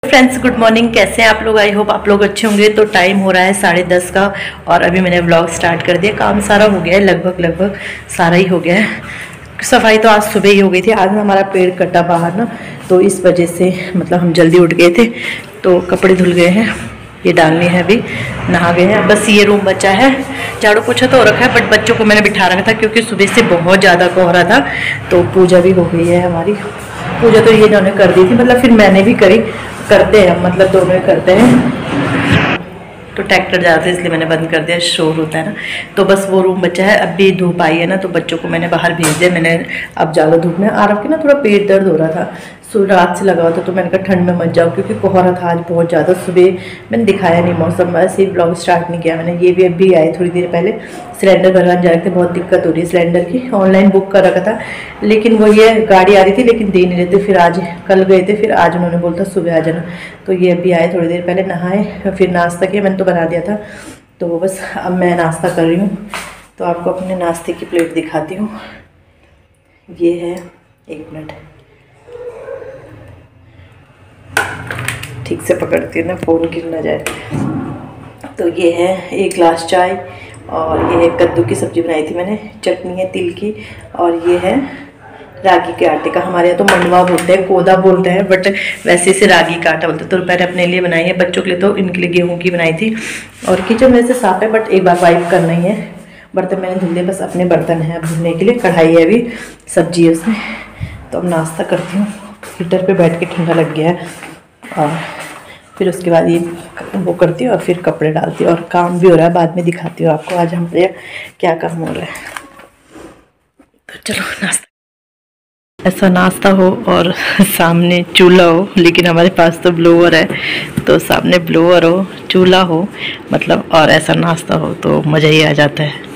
Friends, good morning. कैसे हैं आप लोग? आई होप आप लोग अच्छे होंगे। तो टाइम हो रहा है 10:30 का और अभी मैंने व्लॉग स्टार्ट कर दिया। काम सारा हो गया है, लगभग सारा ही हो गया है। सफाई तो आज सुबह ही हो गई थी। आज ना हमारा पेड़ कटा बाहर ना, तो इस वजह से मतलब हम जल्दी उठ गए थे। तो कपड़े धुल गए हैं, ये डालने हैं, अभी नहा गए हैं। बस ये रूम बचा है, झाड़ू पोछा तो हो रखा है, बट बच्चों को मैंने बिठा रखा था क्योंकि सुबह से बहुत ज़्यादा कोहरा था। तो पूजा भी हो गई है हमारी। पूजा तो ये इन्होंने कर दी थी, मतलब फिर मैंने भी करी। करते हैं मतलब दोनों ही करते हैं। तो ट्रैक्टर जाते हैं इसलिए मैंने बंद कर दिया, शोर होता है ना। तो बस वो रूम बचा है। अब भी धूप आई है ना, तो बच्चों को मैंने बाहर भेज दिया। मैंने अब ज़्यादा धूप में आरव के ना थोड़ा पेट दर्द हो रहा था, सो रात से लगा हुआ था। तो मैंने कहा ठंड में मत जाओ क्योंकि कोहरा था आज बहुत ज़्यादा। सुबह मैंने दिखाया नहीं मौसम, ऐसे ही ब्लॉग स्टार्ट नहीं किया मैंने। ये भी अभी आए थोड़ी देर पहले। सिलेंडर भरवाने जा रहे थे, बहुत दिक्कत हो रही है सिलेंडर की। ऑनलाइन बुक कर रखा था, लेकिन वो ये गाड़ी आ रही थी लेकिन दे नहीं रहे थे। फिर आज कल गए थे, फिर आज उन्होंने बोला था सुबह आ जाना। तो ये अभी आए, थोड़ी देर पहले नहाए, फिर नाश्ता किया। मैंने तो बना दिया था। तो बस अब मैं नाश्ता कर रही हूँ। तो आपको अपने नाश्ते की प्लेट दिखाती हूँ। ये है, एक मिनट ठीक से पकड़ती हूँ ना, फ़ोन गिर ना जाए। तो ये है 1 गिलास चाय, और ये है कद्दू की सब्ज़ी बनाई थी मैंने, चटनी है तिल की, और ये है रागी के आटे का। हमारे यहाँ तो मंडवा बोलते हैं, कोदा बोलते हैं, बट वैसे इसे रागी का आटा बोलते हैं। तो मैंने अपने लिए बनाई है, बच्चों के लिए तो इनके लिए गेहूं की बनाई थी। और किचन वैसे साफ है, बट एक बार वाइप करना ही है। बर्तन मैंने धुल दिए, बस अपने बर्तन हैं अब धुलने के लिए। कढ़ाई है, अभी सब्जी है उसमें। तो अब नाश्ता करती हूँ। हीटर पर बैठ के ठंडा लग गया है, और फिर उसके बाद ये वो करती हूँ और फिर कपड़े डालती हूँ। और काम भी हो रहा है, बाद में दिखाती हूँ आपको आज हम क्या काम हो रहा है। तो चलो नाश्ता। ऐसा नाश्ता हो और सामने चूल्हा हो, लेकिन हमारे पास तो ब्लोअर है। तो सामने ब्लोअर हो, चूल्हा हो, मतलब, और ऐसा नाश्ता हो तो मज़ा ही आ जाता है।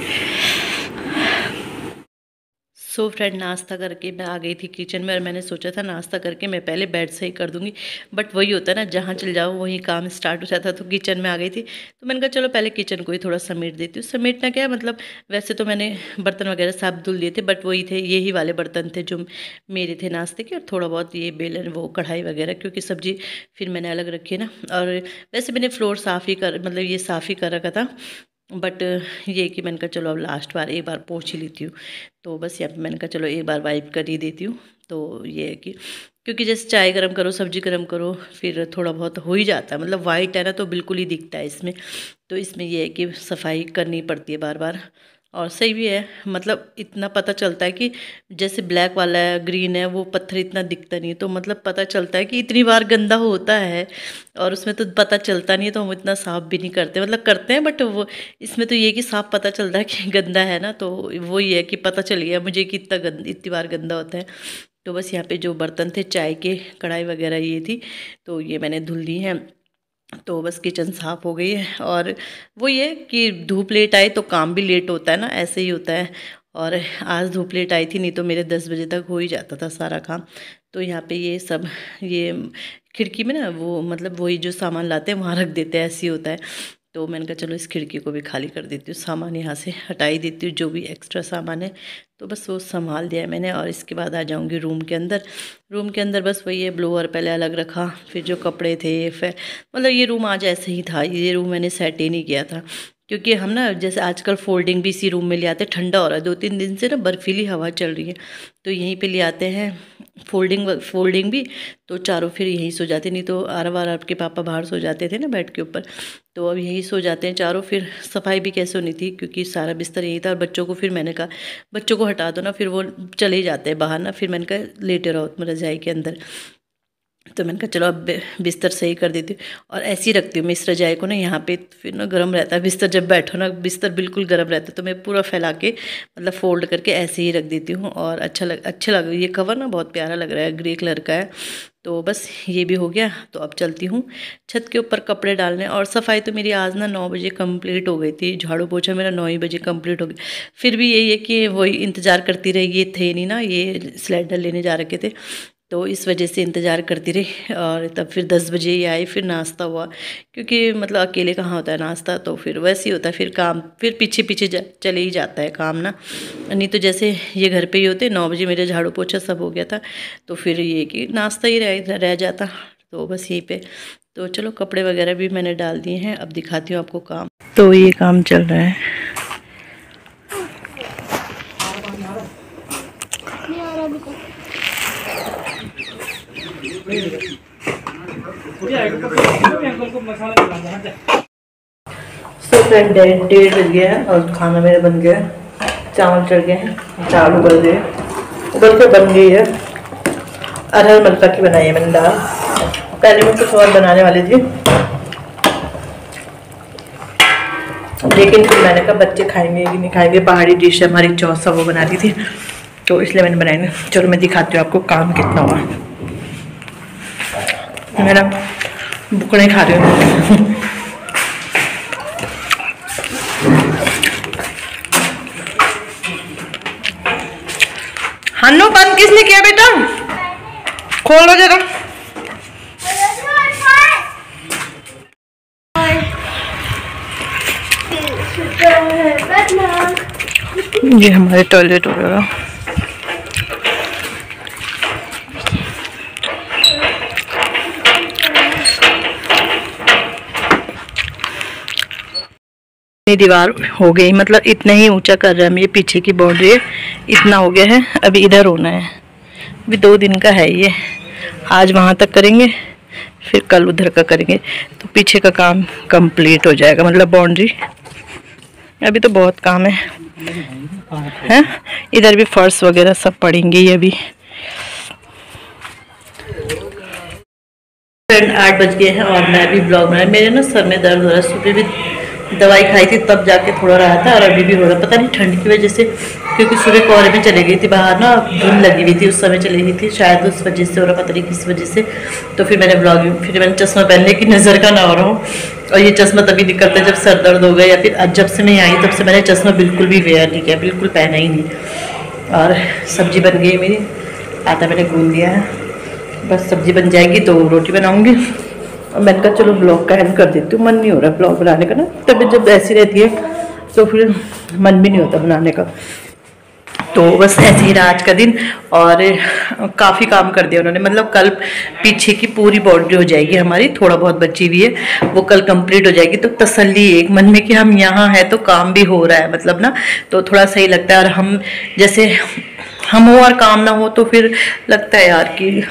सो फ्रेंड, नाश्ता करके मैं आ गई थी किचन में, और मैंने सोचा था नाश्ता करके मैं पहले बेड से ही कर दूंगी। बट वही होता है ना, जहाँ चल जाओ वहीं काम स्टार्ट हो जाता। तो किचन में आ गई थी, तो मैंने कहा चलो पहले किचन को ही थोड़ा समेट देती हूँ। समेटना क्या है, मतलब वैसे तो मैंने बर्तन वगैरह सब धुल दिए थे, बट वही थे, यही वाले बर्तन थे जो मेरे थे नाश्ते के, और थोड़ा बहुत ये बेलन, वो कढ़ाई वगैरह, क्योंकि सब्जी फिर मैंने अलग रखी है ना। और वैसे मैंने फ्लोर साफ़ ही कर, मतलब ये साफ़ ही कर रखा था। बट ये कि मैंने कहा चलो अब लास्ट बार एक बार पोंछ ही लेती हूँ। तो बस यहाँ पे मैंने कहा चलो एक बार वाइप कर ही देती हूँ। तो ये है कि क्योंकि जैसे चाय गर्म करो, सब्जी गर्म करो, फिर थोड़ा बहुत हो ही जाता है। मतलब वाइट है ना, तो बिल्कुल ही दिखता है इसमें। तो इसमें ये है कि सफाई करनी पड़ती है बार बार। और सही भी है, मतलब इतना पता चलता है कि जैसे ब्लैक वाला है, ग्रीन है, वो पत्थर इतना दिखता नहीं है। तो मतलब पता चलता है कि इतनी बार गंदा होता है, और उसमें तो पता चलता नहीं है। तो हम इतना साफ़ भी नहीं करते, मतलब करते हैं, बट वो इसमें तो ये कि साफ पता चलता है कि गंदा है ना। तो वो ये है कि पता चल गया मुझे कि इतनी बार गंदा होता है। तो बस यहाँ पे जो बर्तन थे चाय के, कढ़ाई वगैरह ये थी, तो ये मैंने धुल ली हैं। तो बस किचन साफ़ हो गई है। और वो ये कि धूप लेट आई तो काम भी लेट होता है ना, ऐसे ही होता है। और आज धूप लेट आई थी, नहीं तो मेरे 10 बजे तक हो ही जाता था सारा काम। तो यहाँ पे ये सब, ये खिड़की में ना, वो मतलब वही जो सामान लाते हैं वहाँ रख देते हैं, ऐसे ही होता है। तो मैंने कहा चलो इस खिड़की को भी खाली कर देती हूँ, सामान यहाँ से हटा ही देती हूँ, जो भी एक्स्ट्रा सामान है। तो बस वो संभाल दिया है मैंने, और इसके बाद आ जाऊँगी रूम के अंदर। रूम के अंदर बस वही है, ब्लोअर पहले अलग रखा, फिर जो कपड़े थे, फिर मतलब ये रूम आज ऐसे ही था। ये रूम मैंने सेट ही नहीं किया था, क्योंकि हम ना जैसे आजकल फोल्डिंग भी इसी रूम में ले आते हैं। ठंडा हो रहा है, 2-3 दिन से ना बर्फीली हवा चल रही है, तो यहीं पे ले आते हैं फोल्डिंग भी। तो चारों फिर यहीं सो जाते, नहीं तो आरव के पापा बाहर सो जाते थे ना बेड के ऊपर। तो अब यहीं सो जाते हैं चारों। फिर सफाई भी कैसे होनी थी, क्योंकि सारा बिस्तर यही था। और बच्चों को फिर मैंने कहा बच्चों को हटा दो ना, फिर वो चले ही जाते हैं बाहर ना। फिर मैंने कहा लेटे रहो तुम रजाई के अंदर। तो मैंने कहा चलो अब बिस्तर सही कर देती हूँ, और ऐसी रखती हूँ मैं इस रजाई को ना यहाँ पे। फिर ना गर्म रहता है बिस्तर, जब बैठो ना बिस्तर बिल्कुल गर्म रहता है। तो मैं पूरा फैला के, मतलब फोल्ड करके ऐसे ही रख देती हूँ, और अच्छा लग ये कवर ना बहुत प्यारा लग रहा है, ग्रे कलर का है। तो बस ये भी हो गया। तो अब चलती हूँ छत के ऊपर कपड़े डालने। और सफाई तो मेरी आज ना 9 बजे कंप्लीट हो गई थी, झाड़ू पोछा मेरा 9 ही बजे कंप्लीट हो गया। फिर भी यही है कि वही इंतज़ार करती रही, ये थे नहीं ना, ये सिलेंडर लेने जा रखे थे, तो इस वजह से इंतज़ार करती रही। और तब फिर 10 बजे ही आई, फिर नाश्ता हुआ, क्योंकि मतलब अकेले कहाँ होता है नाश्ता। तो फिर वैसे ही होता है, फिर काम फिर पीछे पीछे चले ही जाता है काम ना। नहीं तो जैसे ये घर पे ही होते, 9 बजे मेरे झाड़ू पोछा सब हो गया था, तो फिर ये कि नाश्ता ही रह जाता। तो बस यहीं पे। तो चलो कपड़े वगैरह भी मैंने डाल दिए हैं, अब दिखाती हूँ आपको काम। तो ये काम चल रहा है। तो फ्रेंड 1:30 बज गया है और खाना मेरा बन गया है। चावल चढ़ गए हैं, दाल उबल गए, उबल के बन गई है। अरहर मलका की बनाई है मैंने दाल। पहले मैं कुछ और बनाने वाली थी, लेकिन फिर मैंने कहा बच्चे खाएंगे कि नहीं खाएंगे, पहाड़ी डिश है हमारी चौसा, वो बना दी थी, तो इसलिए मैंने बनाई नहीं। चलो मैं दिखाती हूँ आपको काम कितना हुआ। मेरा बुकड़े खा रहे हो। हन्नू बंद किसने किया बेटा? खोलो जरा। ये हमारे टॉयलेट वगैरह। दीवार हो गई, मतलब इतना ही ऊंचा कर रहा है, ये पीछे की बाउंड्री है, इतना हो गया है। अभी इधर होना है, अभी 2 दिन का है ये। आज वहाँ तक करेंगे, फिर कल उधर का करेंगे, तो पीछे का काम कंप्लीट हो जाएगा, मतलब बाउंड्री। अभी तो बहुत काम है। इधर भी फर्श वगैरह सब पड़ेंगे ये अभी। 8 बज गए हैं और मैं अभी ब्लॉग बनाया। मेरे ना सर में दर्द हो रहा है, सुबह भी दवाई खाई थी तब जाके थोड़ा रहा था, और अभी भी हो रहा, पता नहीं ठंड की वजह से, क्योंकि सुबह कोहरे में चली गई थी बाहर ना, धुंध लगी हुई थी, उस समय चली गई थी, शायद उस वजह से हो रहा, पता नहीं किस वजह से। तो फिर मैंने फिर मैंने चश्मा पहनने की नज़र का ना हो रहा हूँ, और ये चश्मा तभी निकलता है जब सर दर्द हो गया, या फिर जब से मैं आई तब से मैंने चश्मा बिल्कुल भी वेयर नहीं किया, बिल्कुल पहना ही नहीं। और सब्जी बन गई मेरी, आटा मैंने गूंद लिया है, बस सब्जी बन जाएगी तो रोटी बनाऊँगी। और मैंने कहा चलो ब्लॉग का एंड कर देती हूँ, मन नहीं हो रहा ब्लॉग बनाने का ना, तबीयत जब ऐसी रहती है तो फिर मन भी नहीं होता बनाने का। तो बस ऐसे ही रहा आज का दिन, और काफ़ी काम कर दिया उन्होंने, मतलब कल पीछे की पूरी बाउंड्री हो जाएगी हमारी, थोड़ा बहुत बची हुई है वो कल कंप्लीट हो जाएगी। तो तसल्ली एक मन में कि हम यहाँ हैं तो काम भी हो रहा है, मतलब ना, तो थोड़ा सही लगता है। और हम जैसे हम हो और काम ना हो तो फिर लगता है यार कि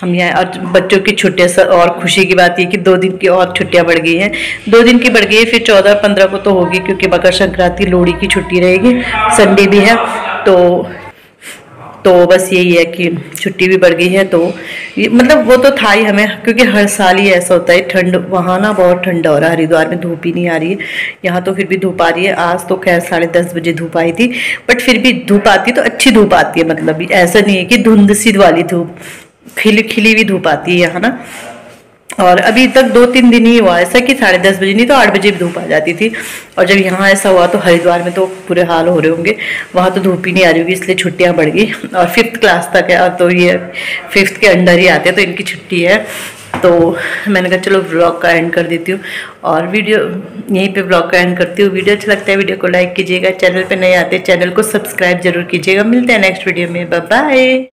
हम यहाँ। और बच्चों की छुट्टियाँ, और खुशी की बात ये कि 2 दिन की और छुट्टियाँ बढ़ गई हैं, 2 दिन की बढ़ गई है, फिर 14-15 को तो होगी, क्योंकि मकर संक्रांति लोहड़ी की छुट्टी रहेगी, संडे भी है। तो बस यही है कि छुट्टी भी बढ़ गई है, तो मतलब वो तो था ही हमें, क्योंकि हर साल ही ऐसा होता है। ठंड वहाँ ना बहुत ठंडा हो रहा है, हरिद्वार में धूप ही नहीं आ रही है, यहाँ तो फिर भी धूप आ रही है। आज तो खैर 10:30 बजे धूप आई थी, बट फिर भी धूप आती है तो अच्छी धूप आती है, मतलब ऐसा नहीं है कि धुंध सी वाली धूप, खिली खिली हुई धूप आती है यहाँ ना। और अभी तक 2-3 दिन ही हुआ ऐसा कि 10:30 बजे, नहीं तो 8 बजे भी धूप आ जाती थी। और जब यहाँ ऐसा हुआ तो हरिद्वार में तो बुरे हाल हो रहे होंगे, वहाँ तो धूप ही नहीं आ रही होगी, इसलिए छुट्टियाँ बढ़ गई। और 5th क्लास तक है, और तो ये 5th के अंडर ही आते हैं, तो इनकी छुट्टी है। तो मैंने कहा चलो व्लॉग का एंड कर देती हूँ, और वीडियो यहीं पे व्लॉग का एंड करती हूँ। वीडियो अच्छा लगता है वीडियो को लाइक कीजिएगा, चैनल पे नए आते हैं चैनल को सब्सक्राइब जरूर कीजिएगा। मिलते हैं नेक्स्ट वीडियो में, बाय बाय।